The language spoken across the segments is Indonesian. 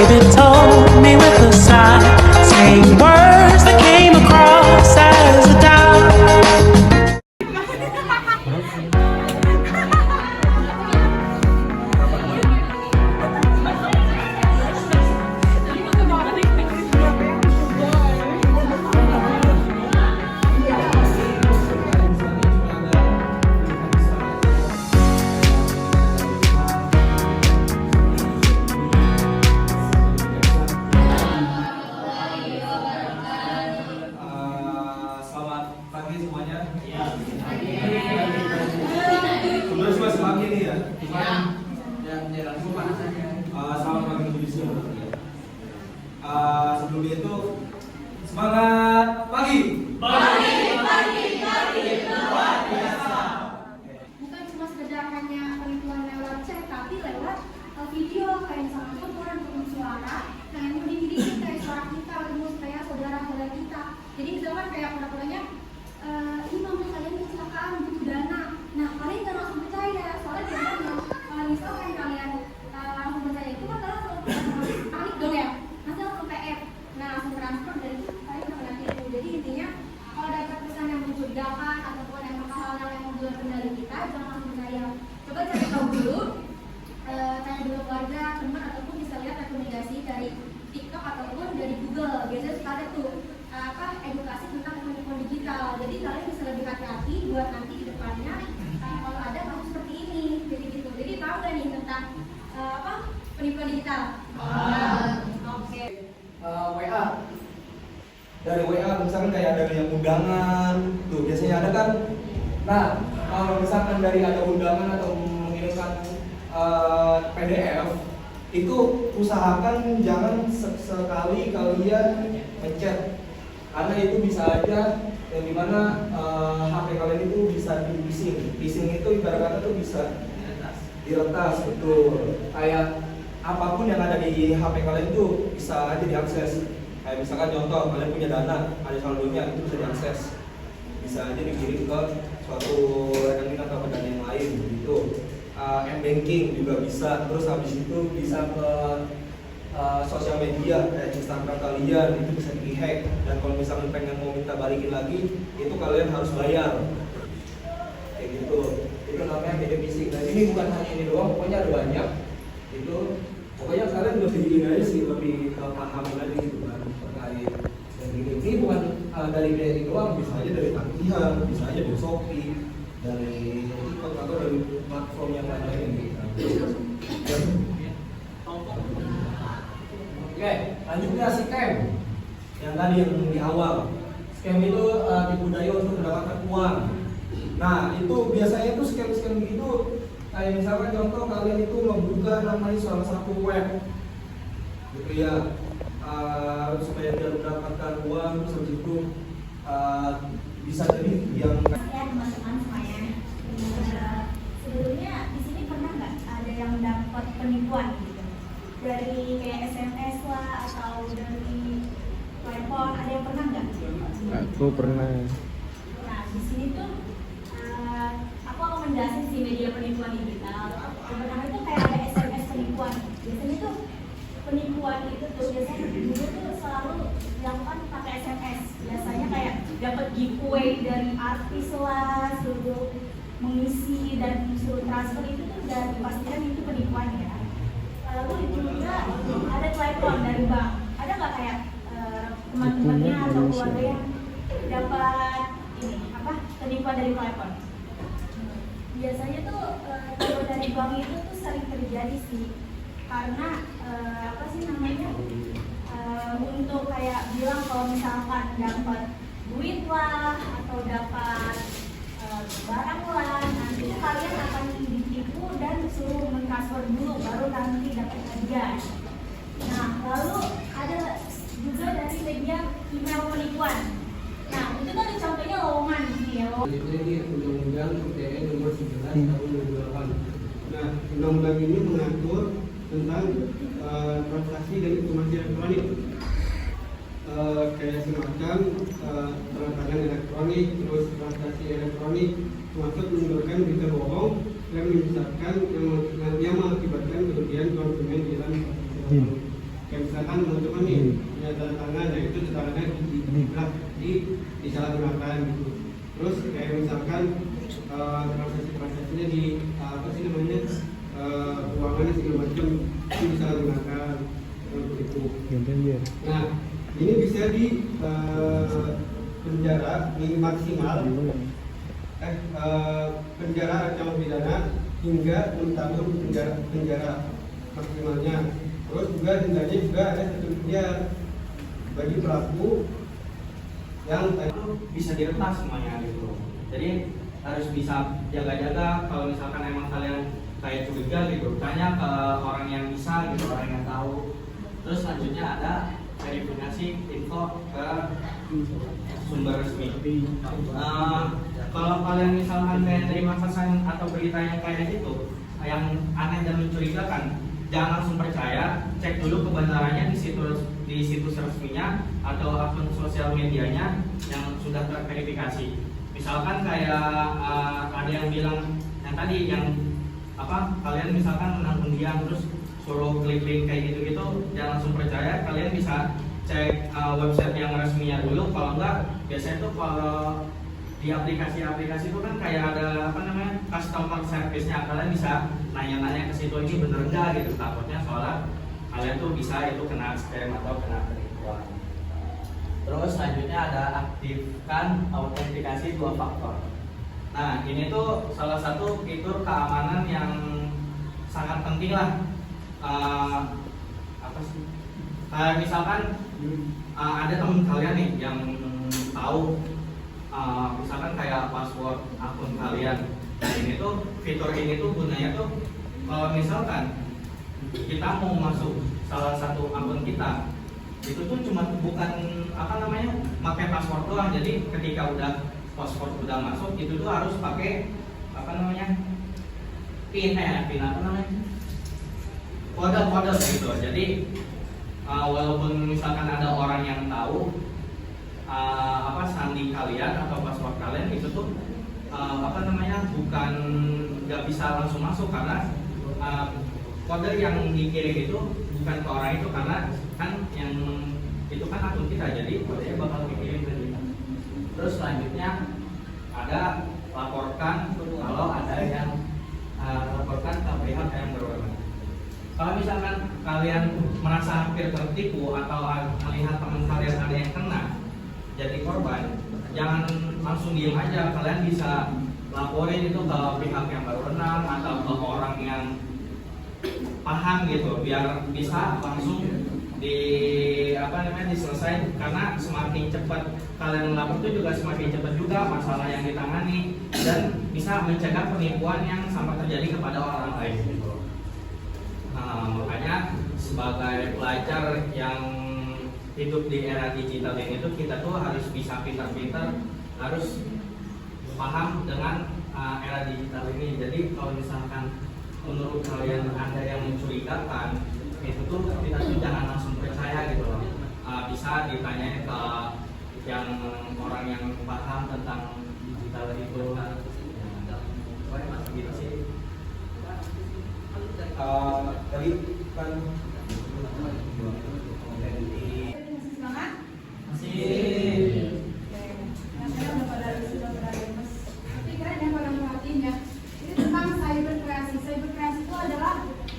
baby told me with a sigh, saying words that came across as a doubt. Sebelumnya itu semangat pagi. Luar biasa. Bukan cuma sekedar hanya penipuan lewat chat, tapi lewat video kayak misalnya telepon ataupun suara. Nah, yang mau didirikan kayak suara kita ketemu supaya saudara-saudara kita. Jadi misalkan kayak pura-puranya ini mama kalian kecelakaan butuh dana. Nah, kalian jangan langsung percaya, soalnya jangan misalkan kalian langsung percaya itu kan kalian langsung panik dong ya. Nanti langsung PF. Nah, langsung transfer dan kalian kena tipu. Jadi intinya kalau dapat pesan yang mencurigakan ataupun emang hal-hal yang membuat kendali kita, jangan langsung percaya. Coba cari tahu dulu, tanya dulu keluarga, teman ataupun bisa lihat rekomendasi dari TikTok ataupun dari Google. Biasanya suka ada tuh edukasi tentang penipuan digital. Jadi kalian bisa lebih hati-hati buat nanti di depannya kalau ada kasus seperti ini. Jadi gitu. Jadi tahu nggak nih tentang penipuan digital? Oke. WA. Dari WA misalkan kayak ada yang undangan, tuh biasanya ada kan. Nah, kalau misalkan dari ada undangan atau mengirimkan PDF, itu usahakan jangan sekali kalian ngechat, karena itu bisa aja yang dimana HP kalian itu bisa di phishing. Phishing itu ibarat kata tuh bisa diretas, betul. Kayak apapun yang ada di HP kalian itu bisa aja diakses. Kayak misalkan contoh kalian punya dana, ada saldonya, itu bisa diakses. Bisa aja dikirim ke suatu rekening atau ke dana yang lain gitu. M-banking juga bisa. Terus habis itu bisa ke sosial media kayak Instagram kalian, itu bisa di-hack. Dan kalau misalkan pengen mau minta balikin lagi, itu kalian harus bayar. Kayak gitu. Itu namanya media phishing. Dan ini bukan hanya ini doang, pokoknya ada banyak. Itu pokoknya kalian lebih ini aja sih, lebih paham lagi gitu kan terkait dan ini bukan dari BRI doang, bisa aja dari tagihan, bisa aja dari Shopee, dari TikTok atau dari platform yang lain gitu. Oke, lanjutnya scam yang tadi yang di awal. Scam itu tipu daya untuk mendapatkan uang. Nah, itu biasanya tuh scam-scam gitu. Kayak misalkan contoh kalian itu membuka namanya salah satu web gitu ya, supaya dia mendapatkan uang, terus habis itu bisa jadi yang Teman-teman semuanya. Sebelumnya di sini pernah nggak ada yang dapat penipuan gitu? Dari kayak SMS lah atau dari telepon, ada yang pernah nggak? Aku pernah. Nah, di sini tuh aku akan menjelasin si media penipuan digital. Yang pertama itu kayak ada SMS penipuan. Biasanya tuh penipuan itu tuh biasanya dulu tuh selalu dilakukan pakai SMS. Biasanya kayak dapat giveaway dari artis lah, suruh mengisi dan suruh transfer, itu tuh udah dipastikan itu penipuan ya. Lalu itu juga ada telepon dari bank. Ada nggak kayak teman-temannya atau keluarga yang dapat ini penipuan dari telepon? Biasanya tuh kalau dari bank itu tuh sering terjadi sih, karena untuk kayak bilang kalau misalkan dapat duit lah atau dapat barang lah, nanti tuh kalian akan ditipu dan suruh mentransfer dulu baru nanti dapat hadiah. Nah, lalu ada juga dari media email penipuan. Nah, itu kan contohnya lowongan nih ya. Ini Undang-Undang PTN nomor 11 tahun 2008. Nah, undang-undang ini mengatur tentang transaksi dan informasi elektronik. Kayak semacam tanda elektronik, terus transaksi elektronik, termasuk menyebarkan berita bohong yang menyesatkan yang mengakibatkan kerugian konsumen di dalam Kayak misalkan teman-teman nih punya tanda tangan, ya itu tanda tangan disalahgunakan gitu. Terus kayak misalkan transaksi-transaksinya di apa sih namanya keuangan segala macam itu disalahgunakan seperti itu. Nah ini bisa di penjara maksimal penjara ancaman pidana hingga 6 tahun penjara maksimalnya. Terus juga dendanya juga ada 1 miliar bagi pelaku yang bisa diretas semuanya gitu. Jadi harus bisa jaga-jaga kalau misalkan emang kalian kayak curiga gitu, tanya ke orang yang bisa gitu, orang yang tahu. Terus selanjutnya ada verifikasi info ke sumber resmi. Kalau kalian misalkan kayak terima pesan atau berita yang kayak gitu, yang aneh dan mencurigakan, jangan langsung percaya. Cek dulu kebenarannya di situs resminya atau akun sosial medianya yang sudah terverifikasi. Misalkan kayak ada yang bilang yang tadi yang apa, kalian misalkan menang undian terus suruh klik link kayak gitu-gitu, jangan langsung percaya. Kalian bisa cek website yang resminya dulu. Kalau enggak, biasanya tuh kalau di aplikasi-aplikasi itu kan kayak ada apa namanya customer service-nya, kalian bisa nanya-nanya ke situ ini bener enggak gitu. Takutnya soalnya kalian tuh bisa itu kena scam atau kena penipuan. Terus selanjutnya ada aktifkan autentikasi 2 faktor. Nah ini tuh salah satu fitur keamanan yang sangat penting lah. Apa sih? Kayak misalkan ada teman kalian nih yang tahu misalkan kayak password akun kalian. Nah, ini tuh fitur ini tuh gunanya tuh kalau misalkan kita mau masuk salah satu akun kita, itu tuh cuma bukan apa namanya pakai password doang. Jadi ketika udah password udah masuk, itu tuh harus pakai apa namanya pin apa namanya kode gitu. Jadi walaupun misalkan ada orang yang tahu apa sandi kalian atau password kalian, itu tuh apa namanya bukan nggak bisa langsung masuk karena kode yang dikirim itu bukan ke orang itu, karena kan yang itu kan akun kita, jadi kodenya bakal dikirim ke kita. Terus selanjutnya ada laporkan kalau ada yang laporkan ke pihak yang berwenang. Kalau misalkan kalian merasa hampir tertipu atau melihat teman kalian ada yang kena jadi korban, jangan langsung diem aja. Kalian bisa laporin itu ke pihak yang berwenang atau ke orang yang paham gitu, biar bisa langsung diselesaikan. Karena semakin cepat kalian melapor itu juga semakin cepat juga masalah yang ditangani dan bisa mencegah penipuan yang sama terjadi kepada orang lain gitu. Makanya sebagai pelajar yang hidup di era digital ini tuh kita tuh harus bisa pintar-pintar, harus paham dengan era digital ini. Jadi kalau misalkan menurut kalian ada yang mencurigakan, itu tuh kita tuh jangan langsung percaya gitu loh. Bisa ditanya ke yang orang yang paham tentang digital itu. Masih gitu sih. Tadi kan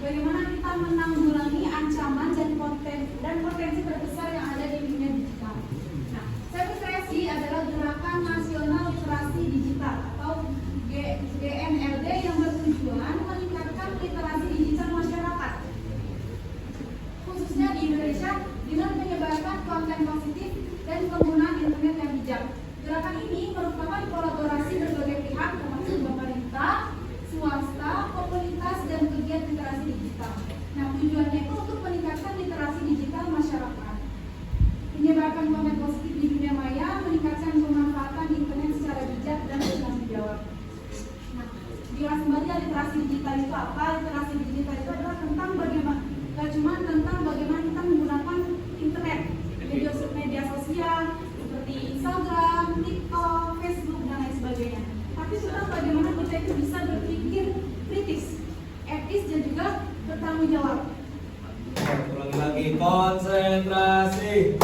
bagaimana kita menanggulangi ancaman dan potensi terbesar yang ada di dunia digital. Nah, cyberkreasi adalah gerakan nasional literasi digital atau GNLD yang bertujuan meningkatkan literasi digital masyarakat, khususnya di Indonesia, dengan menyebarkan konten positif dan penggunaan internet yang bijak. Gerakan ini merupakan kolaborasi berbagai pihak termasuk pemerintah, swasta, komunitas, dan pegiat literasi digital. Nah, tujuannya itu untuk meningkatkan literasi digital masyarakat, menyebarkan konten positif di dunia maya, meningkatkan pemanfaatan internet secara bijak dan bertanggung jawab. Nah, jelas kembali literasi digital itu apa? Literasi digital itu adalah tentang bagaimana, gak cuma tentang bagaimana kita menggunakan internet, media sosial seperti Instagram, TikTok, Facebook, dan lain sebagainya. Tapi tentang bagaimana kita itu bisa berpikir kritis, etis, dan juga bertanggung jawab. ulangi lagi, Konsentrasi.